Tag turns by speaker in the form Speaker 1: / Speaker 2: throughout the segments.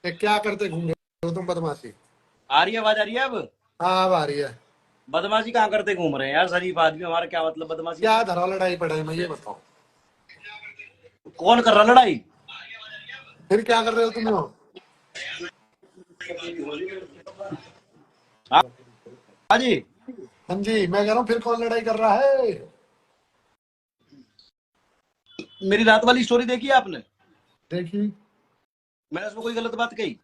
Speaker 1: क्या करते घूम रहे हो तुम बदमाशी?
Speaker 2: आ रही है आवाज, आ रही है अब?
Speaker 1: हाँ अब आ रही है।
Speaker 2: बदमाशी कहाँ करते घूम रहे हैं यार, शरीफ आदमी, हमारा क्या मतलब बदमाशी
Speaker 1: क्या
Speaker 2: से?
Speaker 1: धरा लड़ाई पड़ाई में ये बताओ।
Speaker 2: कौन कर रहा लड़ाई?
Speaker 1: फिर क्या कर रहे हो तुम हो?
Speaker 2: हाँ। हाँ जी।
Speaker 1: हाँ जी, मैं कह रहा हूँ फिर कौन लड़ाई कर रहा है?
Speaker 2: मेरी रात वाली स्टोरी देखी है आपने?
Speaker 1: देखी।
Speaker 2: मैंने उसमें कोई गलत बात कही?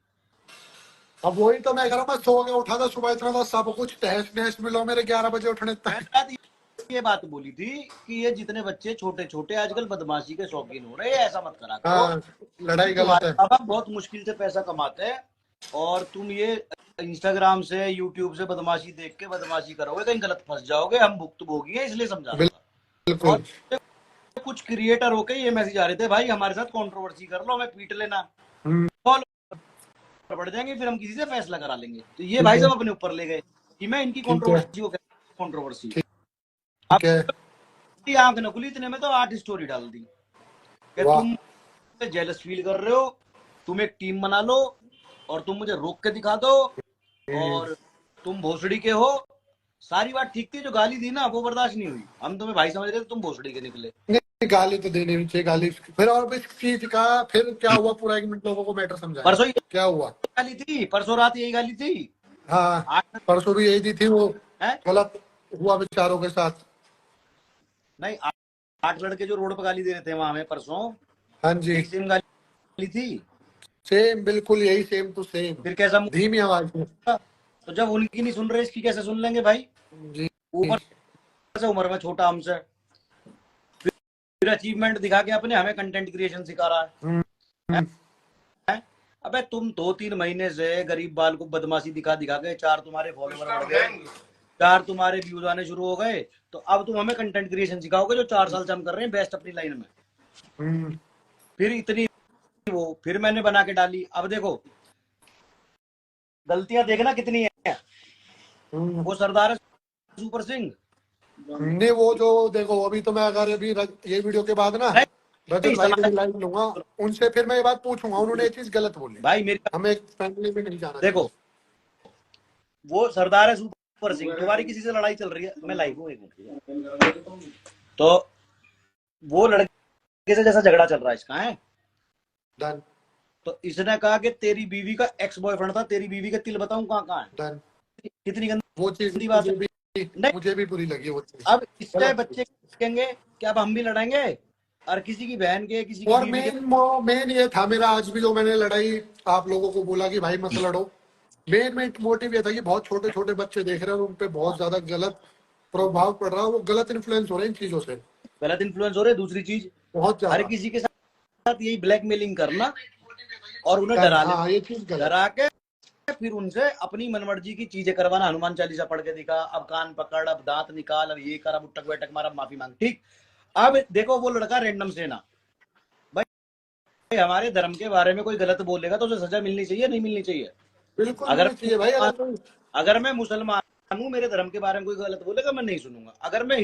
Speaker 1: अब वही तो मैं कह रहा हूँ, मैं सो के उठा था सुबह, इतना था सब कुछ तहस नहस मिलो मेरे 11 बजे उठने तक।
Speaker 2: मैंने रात ये बात बोली थी कि ये जितने बच्चे छोटे छोटे आजकल बदमाशी के शौकीन हो रहे हैं, ऐसा मत करा करो।
Speaker 1: हाँ, लड़ाई गलत
Speaker 2: तुम्हारे
Speaker 1: है।
Speaker 2: माँ बाप बहुत मुश्किल से पैसा कमाते हैं, और तुम ये इंस्टाग्राम से यूट्यूब से बदमाशी देख के बदमाशी करोगे, कहीं गलत फंस जाओगे। हम भुक्तभोगी हैं, इसलिए समझा रहा था।
Speaker 1: बिल्कुल।
Speaker 2: और कुछ क्रिएटर होके ये मैसेज आ रहे थे, भाई हमारे साथ कंट्रोवर्सी कर लो, हमें पीट लेना,
Speaker 1: हम्म,
Speaker 2: पड़ जाएंगे, फिर हम किसी से फैसला करा लेंगे। तो ये
Speaker 1: ठीक
Speaker 2: भाई
Speaker 1: है।
Speaker 2: साहब अपने ऊपर ले गए कि मैं इनकी
Speaker 1: ठीक है।
Speaker 2: कंट्रोवर्सी को कंट्रोवर्सी। अब
Speaker 1: ठीक है।
Speaker 2: आंख न खुली इतने में तो 8 स्टोरी डाल दी कि
Speaker 1: वाह।
Speaker 2: तुम जेलस फील कर रहे हो, तुम एक टीम बना लो और तुम मुझे रोक के दिखा दो,
Speaker 1: हम्म,
Speaker 2: और तुम भोसड़ी के हो। सारी बात ठीक थी, जो गाली दी ना वो बर्दाश्त नहीं हुई। हम तुम्हें भाई समझ रहे थे, तुम भोसड़ी के निकले।
Speaker 1: नहीं, गाली तो देनी नहीं चाहिए गाली। फिर और इस चीज का फिर क्या हुआ, पूरा 1 मिनट लोगों को मैटर समझाएं।
Speaker 2: परसों यही
Speaker 1: क्या हुआ?
Speaker 2: गाली थी, परसों रात यही गाली थी।
Speaker 1: हाँ,
Speaker 2: आठ
Speaker 1: परसों भी यही दी थी वो।
Speaker 2: है
Speaker 1: गलत हुआ बेचारों के साथ।
Speaker 2: नहीं, 8 लड़के जो रोड पर गाली दे रहे थे वहां में परसों,
Speaker 1: हाँ जी।
Speaker 2: यही सेम गाली थी।
Speaker 1: सेम, बिल्कुल यही, सेम टू सेम।
Speaker 2: फिर कैसा
Speaker 1: धीमी आवाज में।
Speaker 2: मुद्दा? तो जब उनकी नहीं सुन रहे, इसकी कैसे सुन लेंगे भाई?
Speaker 1: जी।
Speaker 2: ऊपर से उम्र में छोटा हमसे, फिर अचीवमेंट दिखा के अपने हमें कंटेंट क्रिएशन सिखा रहा
Speaker 1: हम्म,
Speaker 2: है,
Speaker 1: हम्म,
Speaker 2: है? अबे तुम 2-3 महीने से गरीब बाल को बदमाशी दिखा दिखा के 4 तुम्हारे फॉलोवर बढ़ गए, 4 तुम्हारे व्यूज आने शुरू हो गए, तो अब तुम हमें कंटेंट क्रिएशन सिखाओगे जो 4 साल से हम कर रहे हैं बेस्ट अपनी लाइन में।
Speaker 1: हम्म,
Speaker 2: फिर इतनी वो फिर मैंने बना के डाली। अब देखो गलतियां देखना कितनी है।
Speaker 1: हम्म।
Speaker 2: वो सरदार है सुपर सिंह।
Speaker 1: नहीं वो जो देखो, अभी तो मैं अगर अभी ये वीडियो के बाद ना
Speaker 2: नहीं
Speaker 1: रजत भाई
Speaker 2: समाज,
Speaker 1: भी लाइव लूंगा, उनसे फिर मैं ये बात पूछूंगा, उन्होंने ये चीज गलत बोली।
Speaker 2: भाई मेरी
Speaker 1: हमें एक फैमिली में नहीं जाना चाहिए।
Speaker 2: देखो, वो सरदार है सुपर सिंह, तुम्हारी किसी से लड़ाई चल रही है, मैं लाइव हूँ एक मिनट, तो वो लड़के से जैसा झगड़ा चल रहा है इसका है,
Speaker 1: डन।
Speaker 2: तो इसने कहा कि तेरी बीवी का एक्स बॉयफ्रेंड था, तेरी बीवी के तिल बताऊं कहाँ कहाँ है।
Speaker 1: डन।
Speaker 2: कितनी
Speaker 1: वो चीज
Speaker 2: गंदी बात है। नहीं,
Speaker 1: मुझे भी बुरी लगी वो चीज।
Speaker 2: अब इसके
Speaker 1: गलत
Speaker 2: बच्चे कहेंगे कि अब हम भी लड़ेंगे, और किसी की बहन के, किसी
Speaker 1: थी।
Speaker 2: की
Speaker 1: और
Speaker 2: बीवी के।
Speaker 1: मेन ये था मेरा, आज भी जो मैंने लड़ाई आप लोगों को बोला कि भाई मत लड़ो, मेन मोटिव ये था कि बहुत छोटे छोटे बच्चे देख रहे हैं और उन पे बहुत ज्यादा गलत प्रभाव पड़ रहा है, वो गलत इन्फ्लुएंस हो रहे हैं इन चीजों से।
Speaker 2: गलत इन्फ्लुएंस हो रहे। दूसरी चीज,
Speaker 1: बहुत
Speaker 2: हर
Speaker 1: ज्यादा।
Speaker 2: किसी के साथ यही ब्लैकमेलिंग करना और उन्हें
Speaker 1: डन,
Speaker 2: डरा ले,
Speaker 1: हाँ ये चीज गलत
Speaker 2: डरा
Speaker 1: है।
Speaker 2: के फिर उनसे अपनी मनमर्जी की चीजें करवाना। हनुमान चालीसा पढ़ के दिखा, अब कान पकड़, अब दांत निकाल, अब ये कर, अब उठक बैठक मार, अब माफी मांग। ठीक, अब देखो वो लड़का रैंडम सेना, भाई हमारे धर्म के बारे में कोई गलत बोलेगा तो उसे सजा मिलनी चाहिए, नहीं मिलनी चाहिए?
Speaker 1: बिल्कुल
Speaker 2: अगर
Speaker 1: मिलनी चाहिए भाई, अगर कोई
Speaker 2: अगर मैं मुसलमान हूँ, मेरे धर्म के बारे में कोई गलत बोलेगा मैं नहीं सुनूंगा। अगर मैं